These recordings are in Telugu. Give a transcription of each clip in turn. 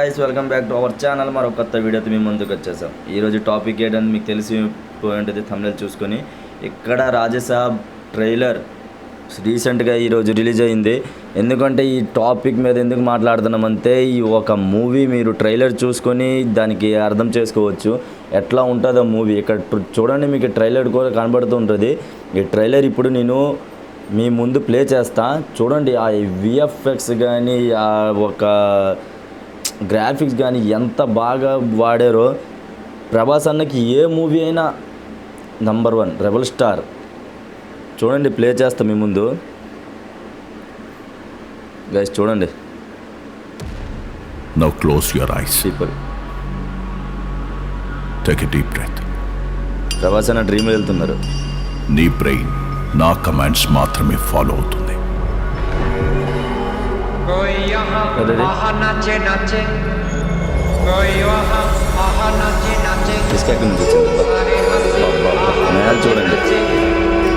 Guys welcome back to our channel. మరో కొత్త వీడియోతో మీ ముందుకు వచ్చేసాం. ఈరోజు టాపిక్ ఏంటని మీకు తెలిసిపోయింటుంది థంబ్నెయిల్ చూసుకొని. ఇక్కడ రాజసాబ్ ట్రైలర్ రీసెంట్గా ఈరోజు రిలీజ్ అయింది. ఎందుకంటే ఈ టాపిక్ మీద ఎందుకు మాట్లాడుతున్నామంటే, ఈ ఒక మూవీ మీరు ట్రైలర్ చూసుకొని దానికి అర్థం చేసుకోవచ్చు ఎట్లా ఉంటుందో మూవీ. ఇక్కడ చూడండి, మీకు ట్రైలర్ కూడా కనబడుతుంటుంది. ఈ ట్రైలర్ ఇప్పుడు నేను మీ ముందు ప్లే చేస్తా, చూడండి. ఆ విఎఫ్ఎక్స్ కానీ ఆ ఒక గ్రాఫిక్స్ కానీ ఎంత బాగా వాడారో. ప్రభాస్ అన్నకి ఏ మూవీ అయినా నంబర్ 1 రెబల్ స్టార్. చూడండి, ప్లే చేస్తా మీ ముందు గైస్, చూడండి. Now close your eyes. People, Take a deep breath. Prabhas అన్న డ్రీమ్ వెళ్తున్నారు. నీ బ్రెయిన్ నా కమాండ్స్ మాత్రమే ఫాలో అవుతుంది. कोई यहाँ वहाँ नाचे नाचे, कोई वहाँ नाचे नाचे, इसका क्यों नहीं నేల చూడండి,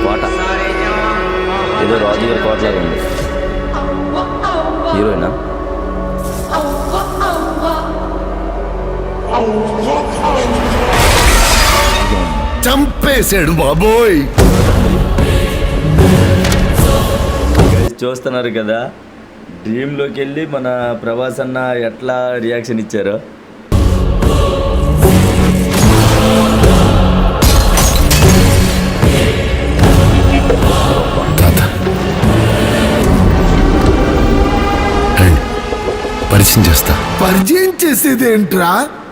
కోట ఏదో రాజు గారి కోట లాగా ఉంది. హీరోయినా? చంపేశాడు బాబోయ్. చూస్తున్నారు కదా, డ్రీమ్లోకి వెళ్ళి మన ప్రభాస్ అన్న ఎట్లా రియాక్షన్ ఇచ్చారో. పరిచయం చేస్తా. పరిచయం చేసేది ఏంట్రా?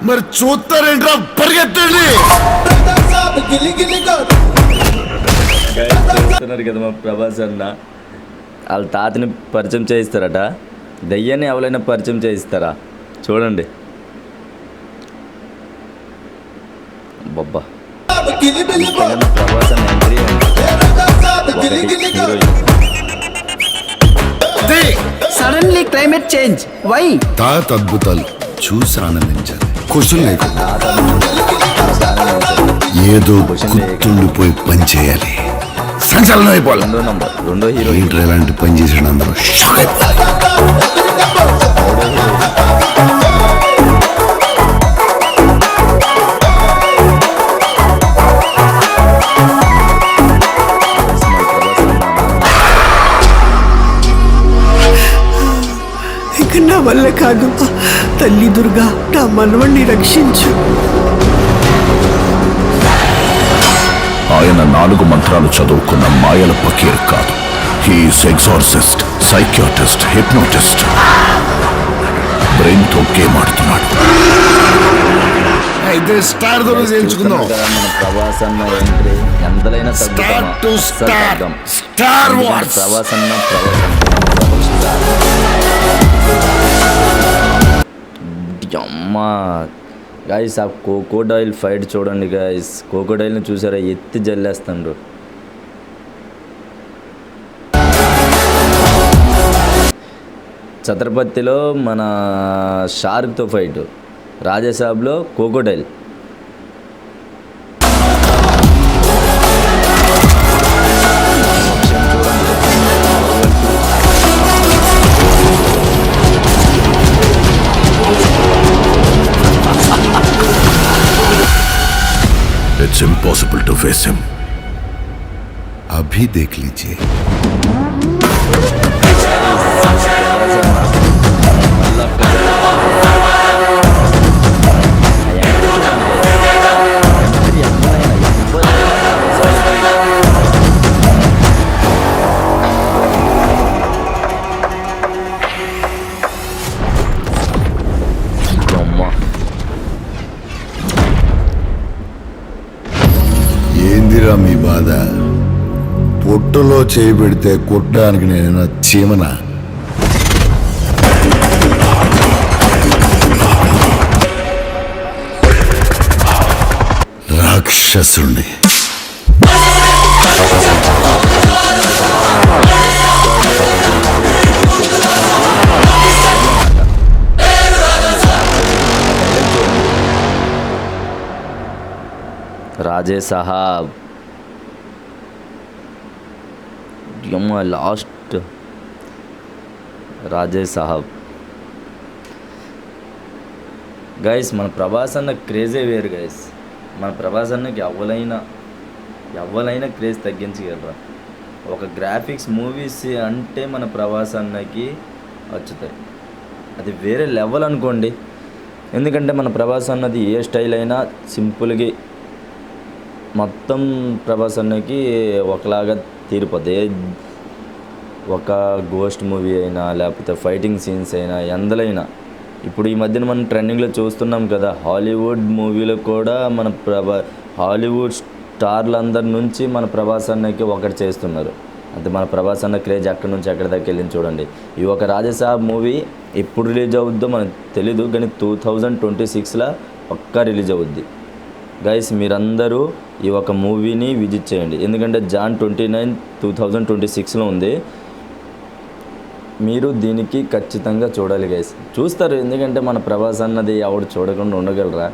మరి చూస్తారేంట్రా? పరిగెత్తండి. చూస్తున్నారు కదా, మా ప్రభాస్ అన్న వాళ్ళ తాతని పరిచయం చేయిస్తారట. దయ్యాన్ని ఎవరైనా పరిచయం చేయిస్తారా? చూడండి. బొబ్బా, ప్రభాస్ అన్న entry. Suddenly climate change why? తాత అద్భుతాలు చూసి ఆనందించాలి. క్వశ్చన్ లేకుండా ఏదో గుర్తుండిపోయి పని చేయాలి. సంచలనం అయిపోవాలి. రెండో హీరో ఎలాంటి పని చేసిన అందరూ షాక్ అయిపోవాలి. ఇక నా వల్ల కాదు. తల్లి దుర్గా, నా మనవణ్ణి రక్షించు. ఆయన 4 మంత్రాలు చదువుకున్న మాయల పకీర్ కాదు. He's exorcist, psychiatrist, hypnotist. Brain తో గేమ్ ఆడుతున్నాడు. అయితే స్టార్ తో చేయించుకుందాం. మన ప్రభాస్ అన్న ఎంట్రీ ఎంతలైనా star to star, star wars. Prabhas అన్న అమ్మా. గాయస్, ఆ కోకోడైల్ ఫైట్ చూడండి గాయస్. కోకోడైల్ని చూసారా? ఎత్తి జల్లేస్తాడు. ఛత్రపతిలో మన షార్క్తో fight, రాజసాబ్లో కోకోడైల్. It's impossible to face him. अभी देख लीजिए. ఏందిరా మీ బాధ? పొట్టులో చేయి పెడితే కొట్టడానికి నేను చీమనా? రాక్షసుణ్ణి. రాజే సాహబ్ లాస్ట్ రాజే సాహబ్ గైస్ మన ప్రభాస్ అన్న క్రేజే వేరు గైస్. మన ప్రభాస్ అన్నకి ఎవరైనా క్రేజ్ తగ్గించగలరా? ఒక గ్రాఫిక్స్ మూవీస్ అంటే మన ప్రభాస్ అన్నకి వచ్చుతాయి, అది వేరే లెవెల్ అనుకోండి. ఎందుకంటే మన ప్రభాస్ అన్నది ఏ స్టైల్ అయినా సింపుల్గా మొత్తం ప్రభాస్ అన్నకి ఒకలాగా తీరిపోతాయి. ఒక గోస్ట్ మూవీ అయినా లేకపోతే ఫైటింగ్ సీన్స్ అయినా ఎందులైనా. ఇప్పుడు ఈ మధ్యన మనం ట్రెండింగ్లో చూస్తున్నాం కదా, హాలీవుడ్ మూవీలో కూడా మన హాలీవుడ్ స్టార్లందరి నుంచి మన ప్రభాస్ అన్నకి ఒకటి చేస్తున్నారు. అంటే మన ప్రభాస్ అన్న క్రేజ్ ఎక్కడి నుంచి ఎక్కడి దాకా వెళ్ళింది చూడండి. ఈ ఒక రాజసాబ్ మూవీ ఎప్పుడు రిలీజ్ అవుద్దో మనకు తెలీదు, కానీ 2026లో పక్కా రిలీజ్ అవుద్ది. గైస్ మీరందరూ ఈ ఒక మూవీని విజిట్ చేయండి, ఎందుకంటే Jan 29, 2026లో ఉంది. మీరు దీనికి ఖచ్చితంగా చూడాలి గైస్. చూస్తారు, ఎందుకంటే మన ప్రభాస్ అన్నది ఎవడు చూడకుండా ఉండగలరా?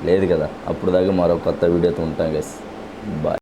లేదు కదా. అప్పుడు దాకా మరో కొత్త వీడియోతో ఉంటాం గైస్. బాయ్.